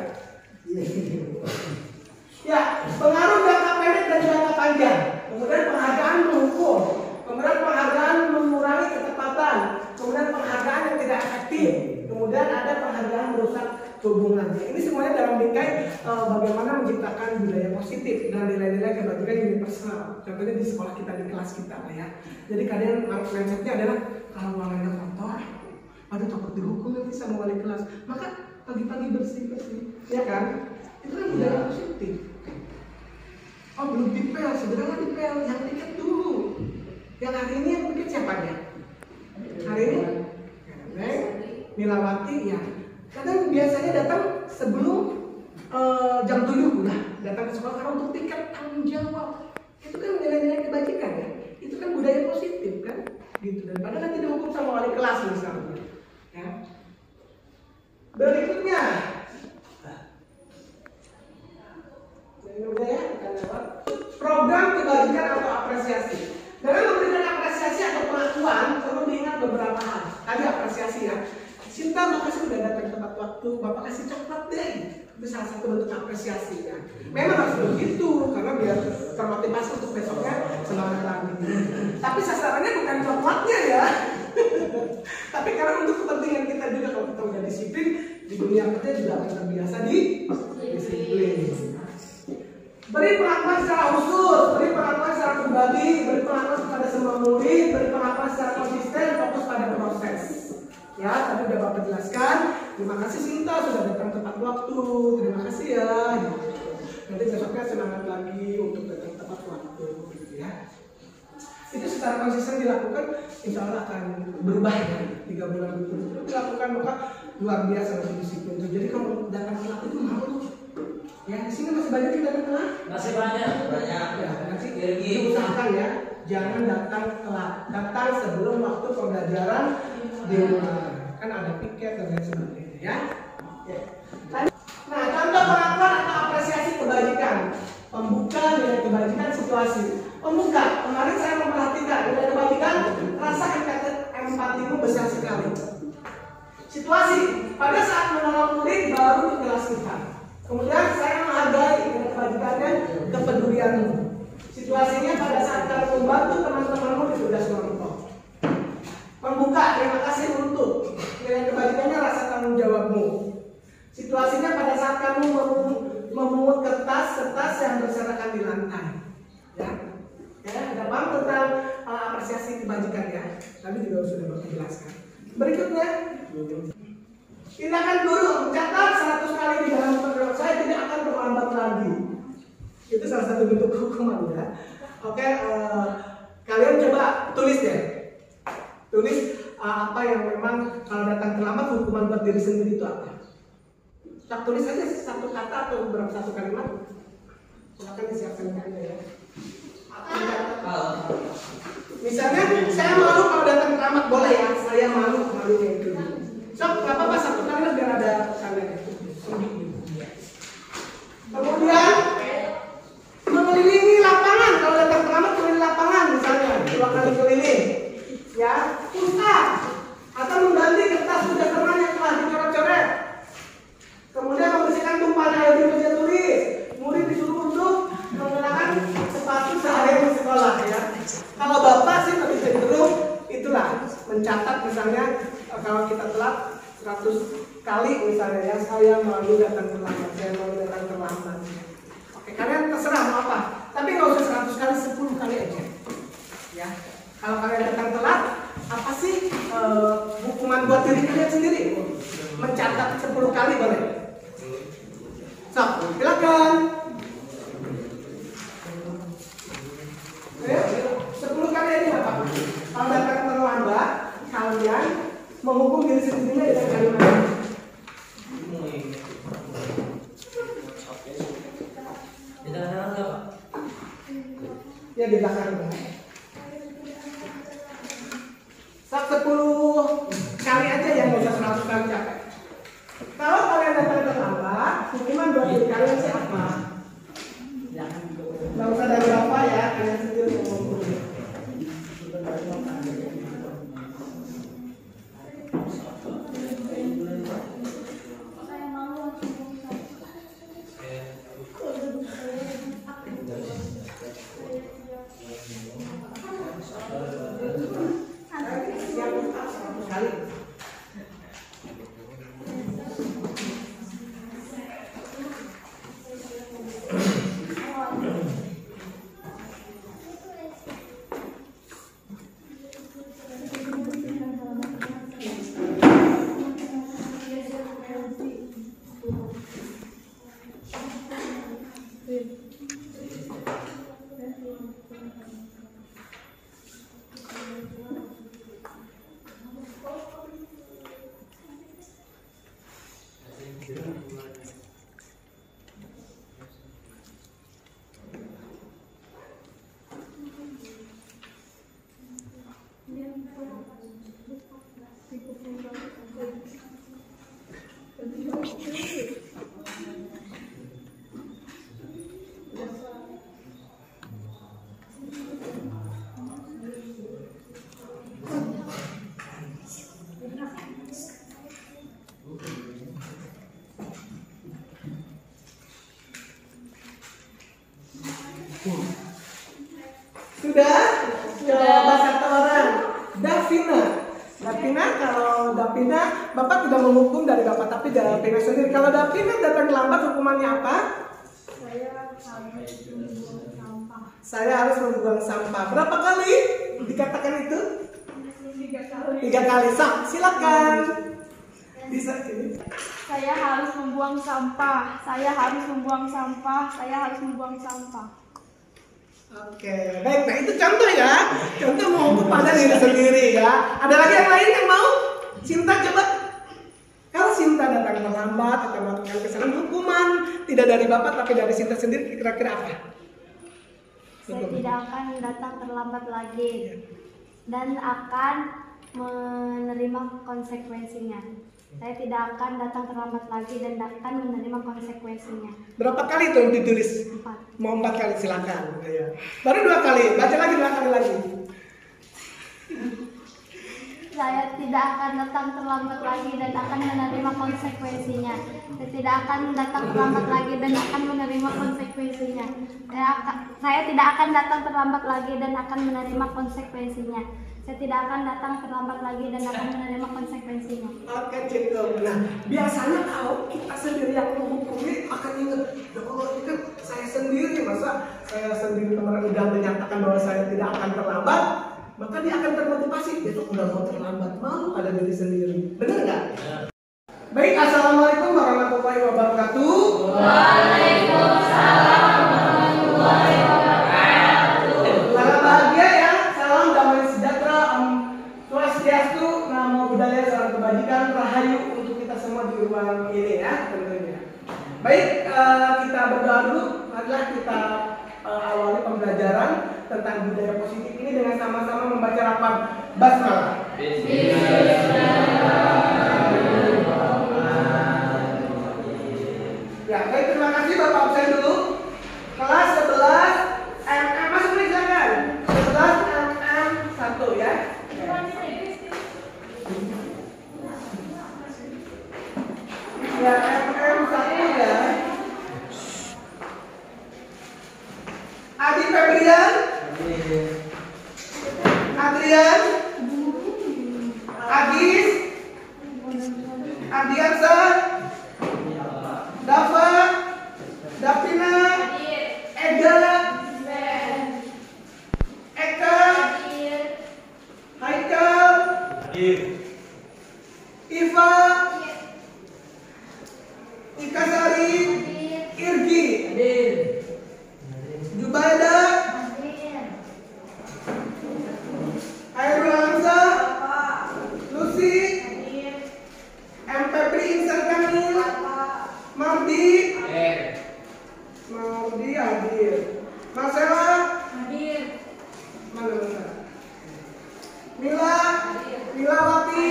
Ya, pengaruh jangka pendek dan jangka panjang. Kemudian penghargaan menghukum, kemudian penghargaan mengurangi ketepatan, kemudian penghargaan yang tidak efektif, kemudian ada penghargaan merusak hubungan. Ini semuanya dalam bingkai bagaimana menciptakan budaya positif dan nilai-nilai kebajikan universal. Contohnya di sekolah kita, di kelas kita ya. Jadi kalian mindsetnya adalah kalau ruangannya kotor, aduh takut dihukum nanti sama wali kelas, maka pagi-pagi bersih-bersih, ya kan? Itu kan budaya positif. Oh belum dipel, segera dipel, yang tiket dulu. Yang hari ini yang tiket siapanya? Hari ini? Neng, Milawati ya. Kadang biasanya datang sebelum jam 7 udah datang ke sekolah karena untuk tiket tanggung jawab. Itu kan nilai-nilai kebajikan ya. Itu kan budaya positif kan? Gitu. Daripada nanti dihukum sama wali kelas misalnya. Ya. Berikutnya. Program kebajikan atau apresiasi. Dalam memberikan apresiasi atau pengakuan perlu diingat beberapa hal. Tadi apresiasi ya. Cinta, makasih sudah datang tepat waktu. Bapak kasih coklat deh. Itu salah satu bentuk apresiasi ya. Memang harus begitu karena biar termotivasi untuk besoknya semangat lagi. Tapi sasarannya bukan coklatnya ya. Tapi karena untuk kepentingan kita juga kalau kita udah disiplin di dunia kerja juga akan terbiasa di disiplin. Beri pengakuan secara khusus, beri pengakuan secara pribadi, beri pengakuan kepada semua murid, beri pengakuan secara konsisten, fokus pada proses. Ya, tadi udah Bapak jelaskan. Terima kasih Sinta sudah datang tepat waktu. Terima kasih ya. Nanti besoknya semangat lagi untuk datang tepat waktu, gitu ya. Itu secara konsisten dilakukan, insya Allah akan berubah ya. 3 bulan berturut-turut dilakukan maka luar biasa nanti disiplin. Jadi kalau datang telat itu malu. Ya, di sini masih banyak kita telat. Masih banyak. Ya, nanti diusahakan ya, jangan datang telat. Datang sebelum waktu pembelajaran dimulai. Kan ada piket dan lain sebagainya ya. Nah, contoh pengakuan atau apresiasi kebajikan. Pembuka nilai kebajikan situasi. Pembuka, kemarin saya memperhatikan nilai kebajikan, rasa empatimu besar sekali. Situasi, pada saat menolong murid baru di kelas kita. Kemudian saya menghargai nilai kebajikannya, kepedulianmu. Situasinya pada saat kamu membantu teman-temanmu di tugas kelompok. Pembuka, terima kasih untuk nilai kebajikannya, rasa tanggung jawabmu. Situasinya pada saat kamu memungut kertas yang berserakan di lantai. Ya, ada bang tentang apresiasi kebajikan ya. Tadi juga sudah Bapak jelaskan. Berikutnya, tindakan guru mencatat 100 kali di dalam program saya tidak akan terlambat lagi. Itu salah satu bentuk hukuman ya. Oke, kalian coba tulis deh. Tulis apa yang memang kalau datang terlambat hukuman buat diri sendiri itu apa. Tak tulis aja satu kata atau beberapa satu kalimat. Silakan disiapkan aja ya. Misalnya saya malu kalau datang terlambat, boleh ya. Saya malu itu. So, nggak apa-apa satu kalimat biar ada kalian. Kemudian mengelilingi lapangan, kalau datang terlambat keliling lapangan misalnya 2 kali keliling, ya, putar atau mengganti kertas tugas teman yang telah dicoret-coret. Kemudian membersihkan tumpahan air di meja tulis. Murid disuruh untuk menggunakan sepatu sehari di sekolah ya. Kalau bapak sih lebih cenderung itulah mencatat misalnya kalau kita telat 100 kali misalnya ya, saya malu datang terlambat, saya malu datang terlambat. Oke, kalian terserah mau apa, tapi nggak usah 100 kali, 10 kali aja. Ya, kalau kalian datang telat, apa sih hukuman buat diri kalian sendiri? Mencatat 10 kali boleh. So, silakan. 10 kali ini Bapak. Kalau datang terlambat, kalian menghukum diri sendiri dengan kalimat. Di tengah-tengah enggak, Pak? Ya di belakang. Sak 10 kali aja yang nggak usah 100 kali capek. Kalau kalian datang terlambat, hukuman Sudah? Coba satu orang. Davina. Davina, kalau Davina, Bapak tidak menghukum dari Bapak, tapi Davina sendiri. Kalau Davina datang lambat, hukumannya apa? Saya harus membuang sampah. Berapa kali dikatakan itu? 3 kali. Silakan. Bisa ini. Saya harus membuang sampah. Saya harus membuang sampah. Saya harus membuang sampah. Oke, baik. Nah itu contoh ya. Contoh menghukum pada diri sendiri ya. Ada lagi yang lain yang mau? Sinta coba. Kalau Sinta datang terlambat atau melakukan kesalahan, hukuman tidak dari Bapak tapi dari Sinta sendiri, kira-kira apa? Saya tidak akan datang terlambat lagi dan akan menerima konsekuensinya. Saya tidak akan datang terlambat lagi dan akan menerima konsekuensinya. Berapa kali itu ditulis? 4. Mau 4 kali, silakan. Ayo. Baru 2 kali, baca lagi 2 kali lagi. Saya tidak akan datang terlambat lagi dan akan menerima konsekuensinya. Saya tidak akan datang terlambat lagi dan akan menerima konsekuensinya. Saya tidak akan datang terlambat lagi dan akan menerima konsekuensinya. Saya tidak akan datang terlambat lagi dan akan menerima konsekuensinya. Oke, cukup. Nah, biasanya kalau kita sendiri yang menghukumi akan ingat, ya Allah, ini kan saya sendiri, masa saya sendiri kemarin udah menyatakan bahwa saya tidak akan terlambat, maka dia akan termotivasi. Besok udah mau terlambat, malu pada diri sendiri. Benar nggak? Baik, assalamualaikum warahmatullahi wabarakatuh. Waalaikumsalam warahmatullahi wabarakatuh. Selamat bahagia ya, salam damai sejahtera, swastiastu, namo buddhaya, salam kebajikan, rahayu untuk kita semua di ruang ini ya, tentunya. Baik, kita berdoa dulu. Marilah kita awali pembelajaran tentang budaya positif ini dengan sama-sama membaca lafaz basmalah. Ya, baik, terima kasih Bapak absen dulu. Kelas 11 MM masuk nih silakan. 11 MM 1 ya. Ya, MM 1 ya. Adi Febrian, Adrian, Agis, Ardiansa, Dava, Davina, Ega, Eka, Haikal, Iva, Ikasari, Irgi, Jubaida, Hairul Hamza, Lucy, Febri Insan Kamil, Mardi hadir, Marcella Hadir. mana Marcella, Mila Wati,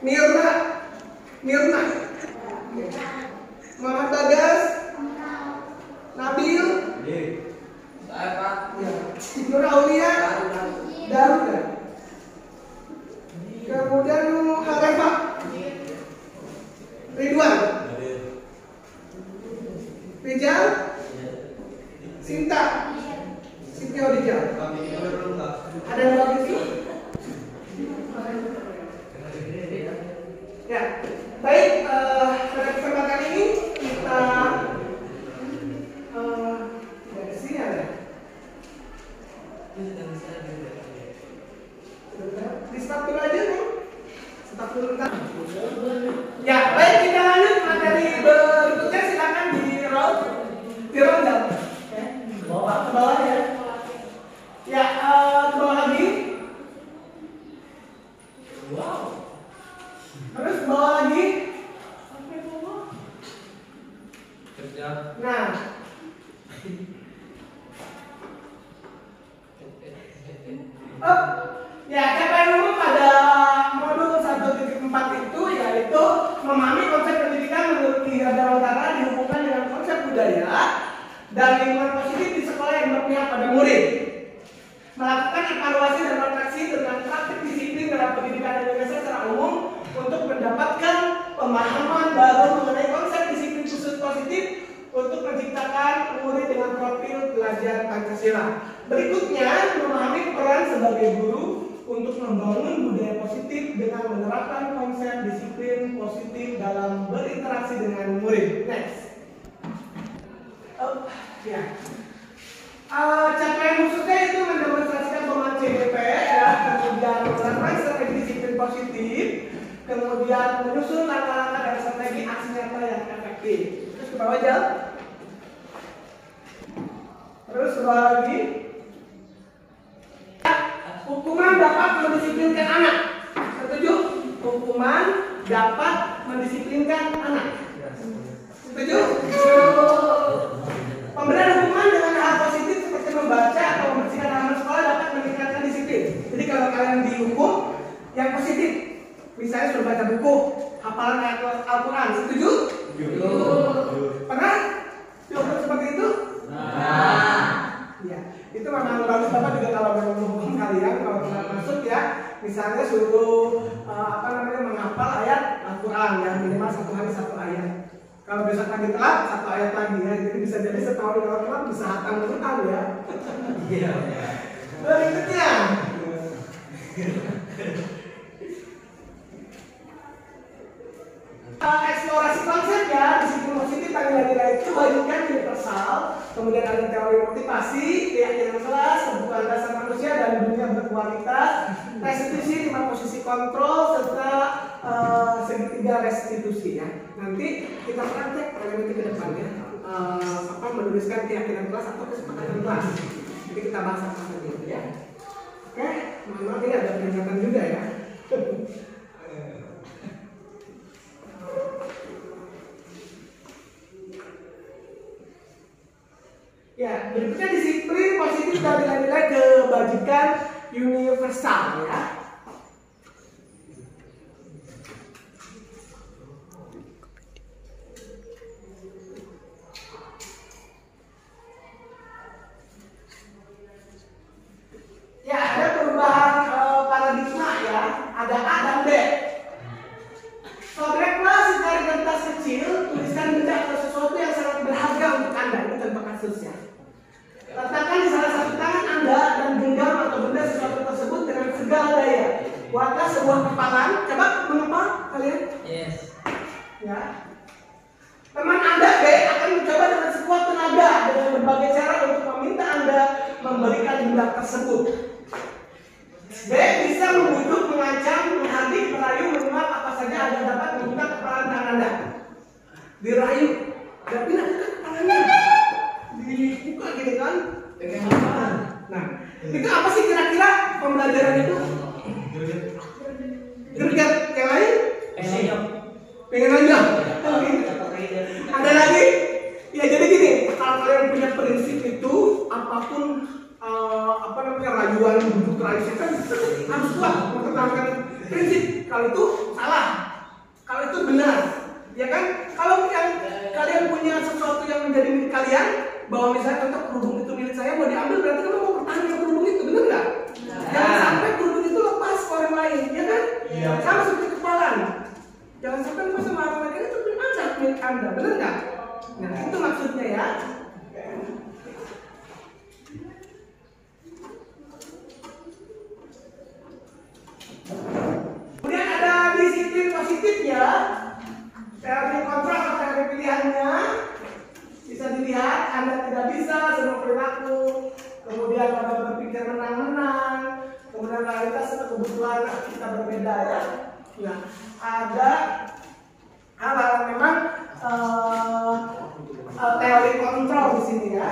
Mirna, Muhammad Bagas, Nabil, ya, Nur Aulia, Daruda, kemudian Harefa, Ridwan, Rijal, Sinta, Sintia Rijal. Ada yang lagi sih? Ya, baik. Pada kesempatan ini kita dari sini ada. Di stop dulu aja nih. Stop dulu kan. Ya, baik, kita lanjut materi berikutnya, silakan di roll down. Ya. Ke bawah ya. Ya, ke bawah lagi. Terus ke bawah lagi. Nah. Ya, KPMU pada modul 1.4 itu yaitu memahami konsep pendidikan menurut Ki Dewantara dihubungkan dengan konsep budaya dan lingkungan positif di sekolah yang berpihak pada murid. Melakukan evaluasi dan refleksi tentang praktik disiplin dalam pendidikan Indonesia secara umum untuk mendapatkan pemahaman baru mengenai konsep disiplin khusus positif untuk menciptakan murid dengan profil pelajar Pancasila. Berikutnya, memahami peran sebagai guru untuk membangun budaya positif dengan menerapkan konsep disiplin positif dalam berinteraksi dengan murid. Next. Capaian khususnya itu mendemonstrasikan pemahaman CDP, ya, kemudian menerapkan strategi disiplin positif, kemudian menyusun langkah-langkah dan strategi aksi nyata yang efektif. Terus ke bawah aja. Terus ke bawah lagi. Hukuman dapat mendisiplinkan anak. Setuju? Hukuman dapat mendisiplinkan anak. Setuju? Pemberian hukuman dengan hal positif seperti membaca atau membersihkan halaman sekolah dapat meningkatkan disiplin. Jadi kalau kalian dihukum yang positif, misalnya suruh baca buku, hafalan ayat Al-Quran, setuju? Pernah dihukum seperti itu? Ya, itu memang bagus. Bapak juga kalau memang menghukum kalian, kalau kalian masuk ya, misalnya suruh menghafal ayat Al-Quran yang minimal 1 hari 1 ayat. Kalau besok pagi telat 1 ayat lagi ya, jadi bisa jadi setahun kalau telat bisa hatam Quran ya. Iya. Berikutnya. Eksplorasi konsep ya, disiplin positif nilai-nilai kebajikan universal, kemudian ada teori motivasi, keyakinan kelas, kebutuhan dasar manusia dan dunia berkualitas, restitusi 5 posisi kontrol serta segitiga restitusi ya. Nanti kita praktek nanti ke depan ya, menuliskan keyakinan kelas atau kesepakatan kelas. Jadi kita bahas apa saja itu ya. Oke, mohon maaf ini ada peringatan juga ya. Ya, berikutnya disiplin positif dan nilai-nilai kebajikan universal ya. Ya, ada perubahan paradigma ya, ada A dan B. Sobreklah secari kertas kecil, tuliskan benda atau sesuatu yang sangat berharga untuk Anda, ini contoh kasusnya. Letakkan di salah satu tangan Anda dan genggam atau benda sesuatu tersebut dengan segala daya. Buatlah sebuah kepalan. Coba mengepal kalian. Yes. Ya. Teman Anda B akan mencoba dengan sekuat tenaga dengan berbagai cara untuk meminta Anda memberikan benda tersebut. B bisa membujuk, mengancam, menghardik, merayu, menyuap apa saja agar dapat membuka kepalan tangan Anda. Dirayu, berarti nanti kepalanya dibuka gitu kan? Pegang apa? Nah, itu apa sih kira-kira pembelajaran itu? Gerget, yang lain? Pengen aja. Ada lagi? Ya jadi gini, kalau kalian punya prinsip itu, apapun rayuan, bujuk rayu kan harus kuat mempertahankan prinsip. Kalau itu salah, kalau itu benar, ya kan? Kalau kalian punya sesuatu yang menjadi milik kalian, bahwa misalnya contoh kerudung itu milik saya mau diambil, berarti kamu mau pertahankan kerudung itu, benar nggak? Jangan sampai kerudung itu lepas ke orang lain, ya kan? Sama seperti kepalan. Jangan sampai lepas sama orang lain, itu milik Anda, benar nggak? Nah itu maksudnya ya. Kemudian ada disiplin positifnya, teori kontrol atau teori pilihannya bisa dilihat. Anda tidak bisa semua perilaku, kemudian ada berpikir menang-menang, kemudian realitas dan kebutuhan kita berbeda ya. Nah, ada hal-hal memang teori kontrol di sini ya.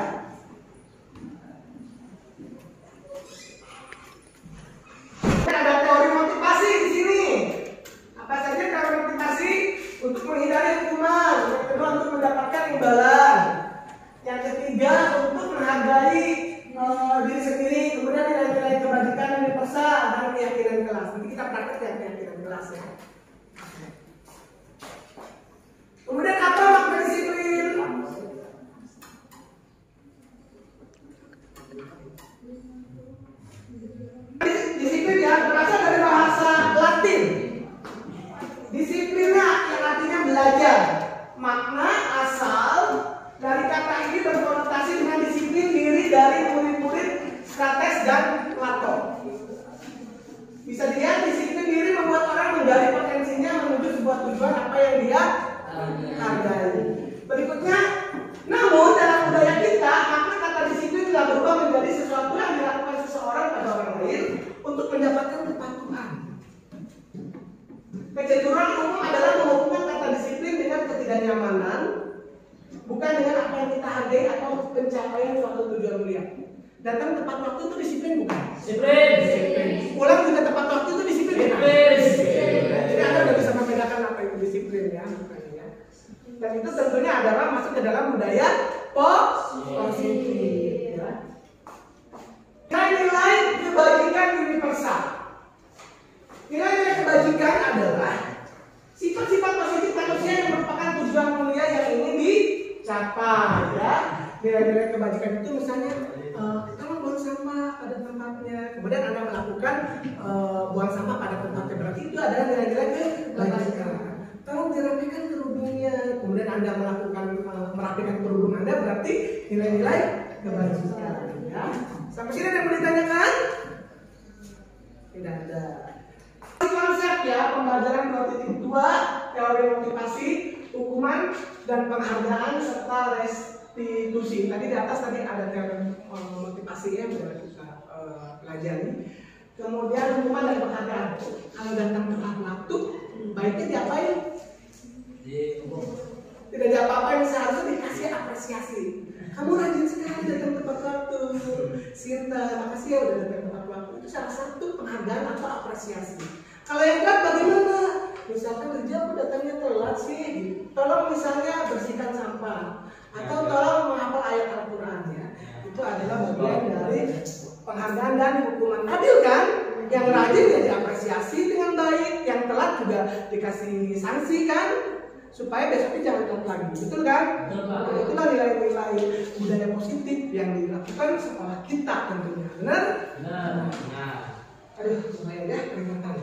Ada teori motivasi di sini. Apa saja teori motivasi? Untuk menghindari hukuman, yang kedua untuk mendapatkan imbalan, yang ketiga untuk menghargai diri sendiri, kemudian nilai-nilai kebajikan universal dan keyakinan kelas. Nanti kita praktek ya keyakinan kelas ya. ketidaknyamanan bukan dengan apa yang kita hargai atau pencapaian suatu tujuan mulia. Datang tepat waktu itu disiplin bukan? Disiplin. Pulang juga tepat waktu itu disiplin bukan? Disiplin. Jadi Anda udah bisa membedakan apa itu disiplin ya, bukan ya. Dan itu tentunya adalah masuk ke dalam budaya positif ya. Nilai kebajikan universal. Nilai-nilai kebajikan adalah sifat-sifat positif manusia yang merupakan tujuan mulia yang ingin dicapai ya. Nilai-nilai kebajikan itu misalnya kalau buang sampah pada tempatnya, kemudian Anda melakukan buang sampah pada tempatnya, berarti itu adalah nilai-nilai kebajikan. Tolong dirapikan kerudungnya, kemudian Anda melakukan merapikan kerudung Anda, berarti nilai-nilai kebajikan ya. Sampai sini ada yang mau ditanyakan? Tidak ada. Konsep ya, pembelajaran 2.2, teori motivasi, hukuman dan penghargaan serta restitusi. Tadi di atas tadi ada teori motivasi yang sudah kita pelajari. Kemudian hukuman dan penghargaan. Kalau datang tepat waktu, baiknya diapain? Tidak diapa-apain, seharusnya dikasih apresiasi. Kamu rajin sekali datang tepat waktu. Sinta, makasih ya udah datang tepat waktu. Itu salah satu penghargaan atau apresiasi. Kalau yang enggak bagaimana? Misalkan kerja aku datangnya telat sih, tolong misalnya bersihkan sampah atau tolong menghafal ayat Al-Quran ya. Itu adalah bagian dari penghargaan dan hukuman. Adil kan? Yang rajin ya diapresiasi dengan baik, yang telat juga dikasih sanksi kan? Supaya besoknya jangan telat lagi, betul kan? Nah, itulah nilai-nilai budaya positif yang dilakukan sekolah kita tentunya, benar? Benar. Aduh, lumayan ya peringatan.